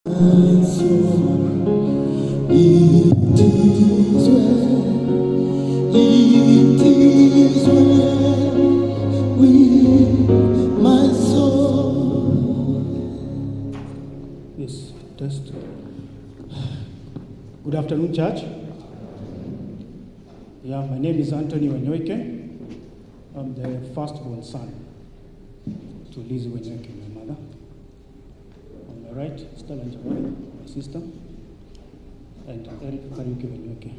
Yes, test. Good afternoon, church. Yeah, my name is Muthoni Wanyoike. I'm the firstborn son to Lizzie Wanyoike, my mother. On my right, Stella Njawari, my sister, and Eric Kariuki Wanyoike.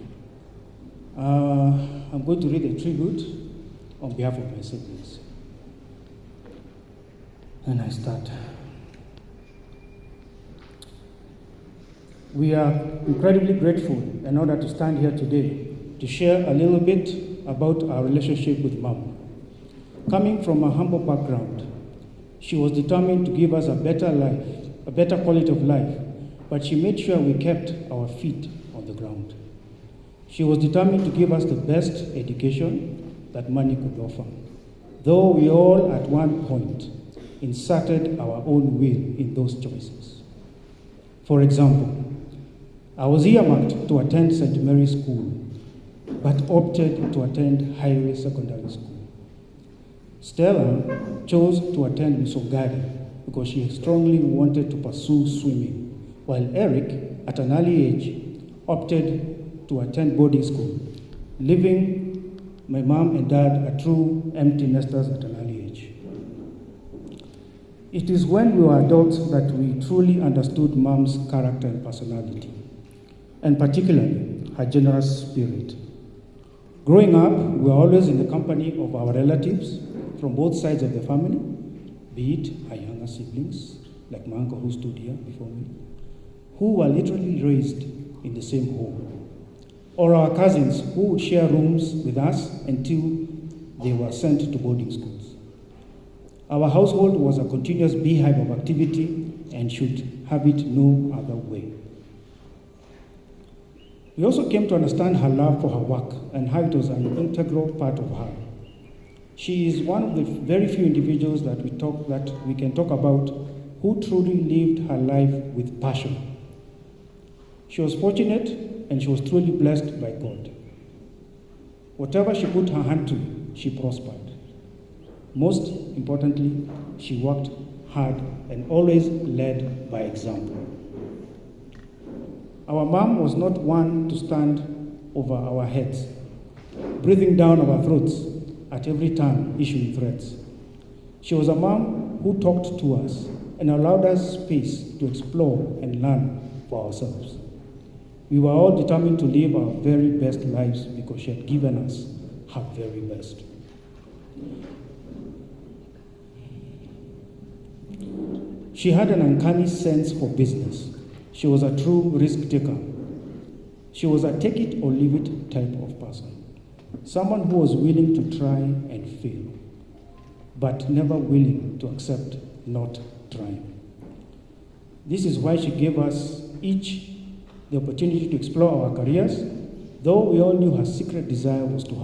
I'm going to read a tribute on behalf of my siblings. And I start. We are incredibly grateful in order to stand here today to share a little bit about our relationship with Mom. Coming from a humble background, she was determined to give us a better life, a better quality of life, but she made sure we kept our feet on the ground. She was determined to give us the best education that money could offer, though we all at one point inserted our own will in those choices. For example, I was earmarked to attend St. Mary's School, but opted to attend Highway Secondary School. Stella chose to attend Musogari because she strongly wanted to pursue swimming, while Eric, at an early age, opted to attend boarding school, leaving my mom and dad a true empty nesters at an early age. It is when we were adults that we truly understood Mom's character and personality, and particularly her generous spirit. Growing up, we were always in the company of our relatives from both sides of the family, be it her younger siblings, like my uncle who stood here before me, who were literally raised in the same home, or our cousins who would share rooms with us until they were sent to boarding schools. Our household was a continuous beehive of activity and should have it no other way. We also came to understand her love for her work and how it was an integral part of her. She is one of the very few individuals that we can talk about who truly lived her life with passion. She was fortunate and she was truly blessed by God. Whatever she put her hand to, she prospered. Most importantly, she worked hard and always led by example. Our mom was not one to stand over our heads, breathing down our throats at every turn, issuing threats. She was a mom who talked to us and allowed us space to explore and learn for ourselves. We were all determined to live our very best lives because she had given us her very best. She had an uncanny sense for business. She was a true risk taker. She was a take it or leave it type of person. Someone who was willing to try and fail, but never willing to accept not trying. This is why she gave us each the opportunity to explore our careers, though we all knew her secret desire was to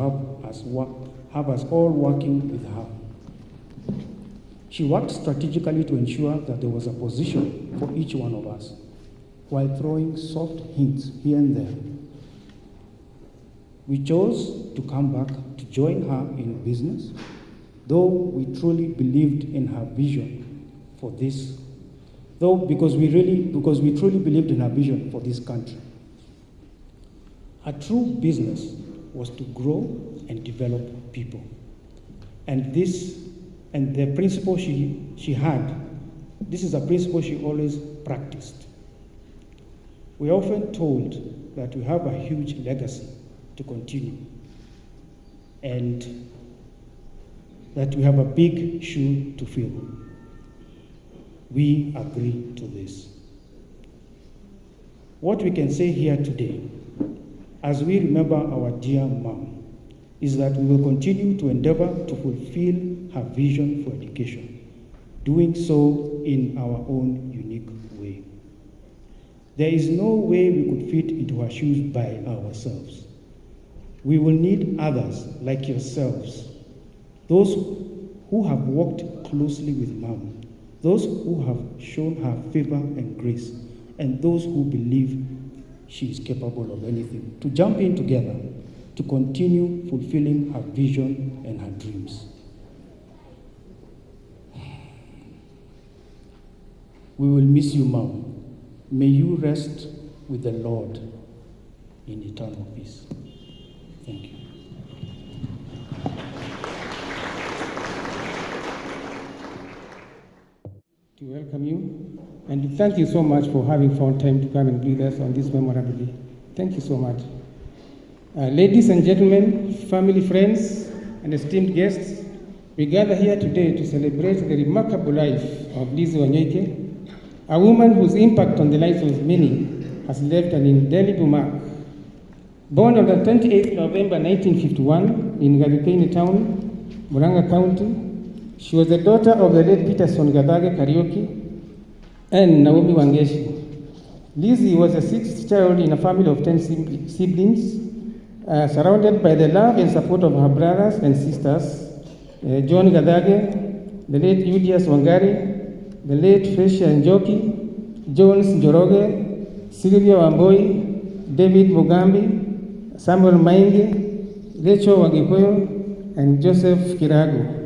have us all working with her. She worked strategically to ensure that there was a position for each one of us, while throwing soft hints here and there. We chose to come back to join her in business, though we truly believed in her vision for this, because we truly believed in her vision for this country. Her true business was to grow and develop people. And the principle she had, this is a principle she always practiced. We are often told that we have a huge legacy to continue and that we have a big shoe to fill. We agree to this. What we can say here today, as we remember our dear mom, is that we will continue to endeavor to fulfill her vision for education, doing so in our own unique way. There is no way we could fit into her shoes by ourselves. We will need others like yourselves, those who have worked closely with Mom, those who have shown her favor and grace, and those who believe she is capable of anything to jump in together to continue fulfilling her vision and her dreams. We will miss you, Mom. May you rest with the Lord in eternal peace. Thank you. To welcome you and thank you so much for having found time to come and be with us on this memorable day. Thank you so much. Ladies and gentlemen, family, friends, and esteemed guests, we gather here today to celebrate the remarkable life of Lizzie Wanyoike, a woman whose impact on the lives of many has left an indelible mark. Born on the 28th November 1951 in Gadukaini Town, Murang'a County, she was the daughter of the late Peterson Gadage Kariuki and Naomi Wangeshi. Lizzie was the sixth child in a family of 10 siblings, surrounded by the love and support of her brothers and sisters, John Gadage, the late Julius Wangari, the late Fresia Njoki, Jones Njoroge, Sylvia Wamboi, David Mugambi, Samuel Maingi, Rachel Wagikoyo, and Joseph Kirago.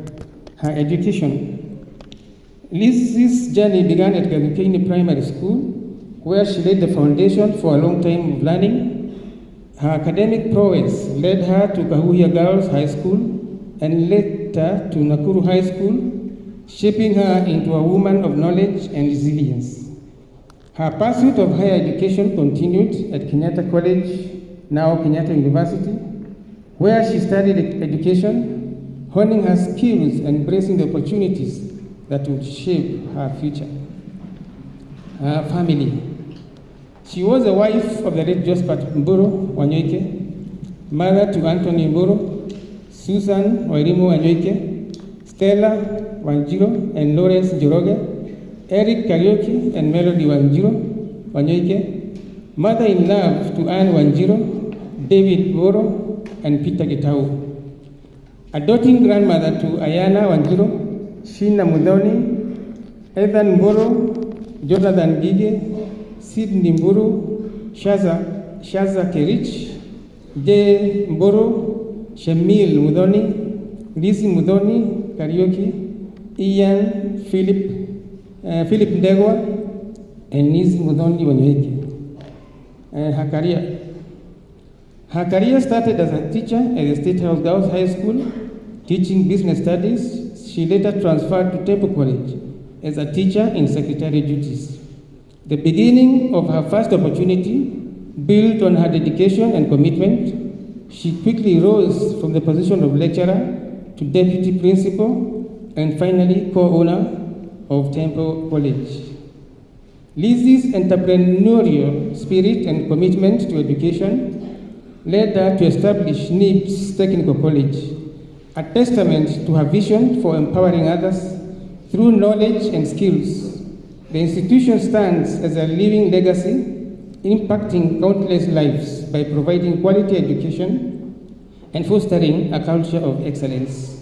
Her education. Lizzie's journey began at Gadukaini Primary School, where she laid the foundation for a long time of learning. Her academic prowess led her to Kahuya Girls High School and later to Nakuru High School, shaping her into a woman of knowledge and resilience. Her pursuit of higher education continued at Kenyatta College, now Kenyatta University, where she studied education, honing her skills and embracing the opportunities that would shape her future. Her family. She was a wife of the late Josephat Mburu Wanyoike, mother to Anthony Mburu, Susan Wairimu Wanyoike, Stella Wanjiro and Lawrence Njoroge, Eric Kariuki and Melody Wanyoike, mother-in-law to Anne Wanjiro, David Boro, and Peter Gitau. A doting grandmother to Ayana Wanjiro, Sheena Muthoni, Ethan Mburu, Jonathan Gige, Sidney Mburu, Shaza Kerich, Jay Mburu, Shamil Muthoni, Lizzie Muthoni Kariuki, Ian Philip Ndegwa, and Lizzie Muthoni Wanyoike. Her career. Her career started as a teacher at the State House Girls High School, teaching business studies. She later transferred to Temple College as a teacher in secretary duties. The beginning of her first opportunity, built on her dedication and commitment, she quickly rose from the position of lecturer to deputy principal and finally co-owner of Temple College. Lizzie's entrepreneurial spirit and commitment to education led her to establish NIBS Technical College, a testament to her vision for empowering others through knowledge and skills. The institution stands as a living legacy, impacting countless lives by providing quality education and fostering a culture of excellence.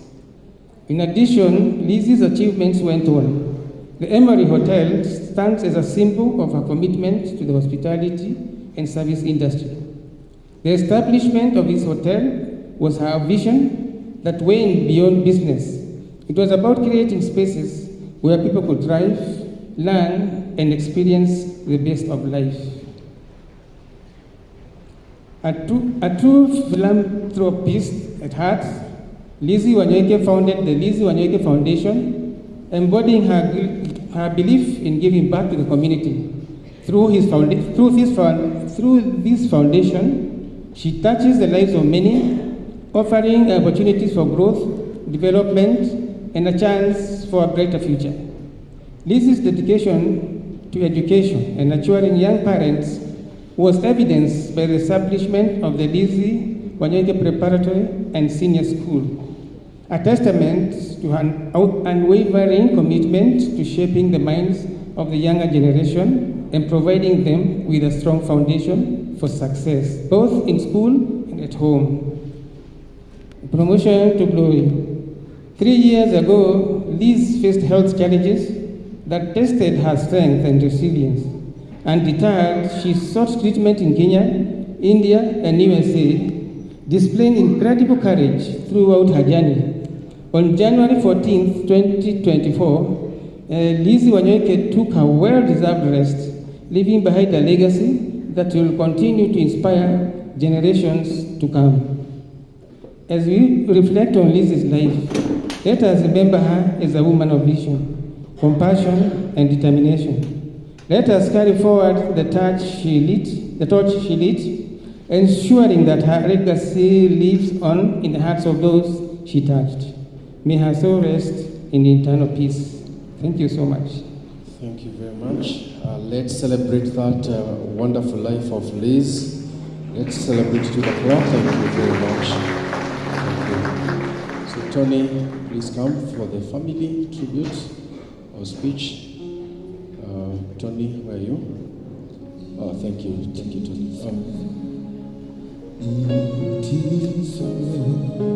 In addition, Lizzie's achievements went on. The Emery Hotel stands as a symbol of her commitment to the hospitality and service industry. The establishment of this hotel was her vision that went beyond business. It was about creating spaces where people could thrive, learn, and experience the best of life. A true philanthropist at heart, Lizzie Wanyoike founded the Lizzie Wanyoike Foundation, embodying her belief in giving back to the community. Through this foundation, she touches the lives of many, offering opportunities for growth, development, and a chance for a brighter future. Lizzie's dedication to education and nurturing young parents was evidenced by the establishment of the Lizzie Wanyoike Preparatory and Senior School, a testament to her unwavering commitment to shaping the minds of the younger generation and providing them with a strong foundation for success, both in school and at home. Promotion to glory. 3 years ago, Liz faced health challenges that tested her strength and resilience. Undeterred, she sought treatment in Kenya, India, and USA, displaying incredible courage throughout her journey. On January 14, 2024, Lizzie Wanyoike took her well-deserved rest, leaving behind a legacy that will continue to inspire generations to come. As we reflect on Lizzie's life, let us remember her as a woman of vision, compassion, and determination. Let us carry forward the torch she lit, ensuring that her legacy lives on in the hearts of those she touched. May her soul rest in eternal peace. Thank you so much. Thank you very much. Let's celebrate that wonderful life of Liz. Let's celebrate to the clock. Thank you very much. Thank you. So Tony, please come for the family tribute or speech. Tony, where are you? Oh, thank you, Tony.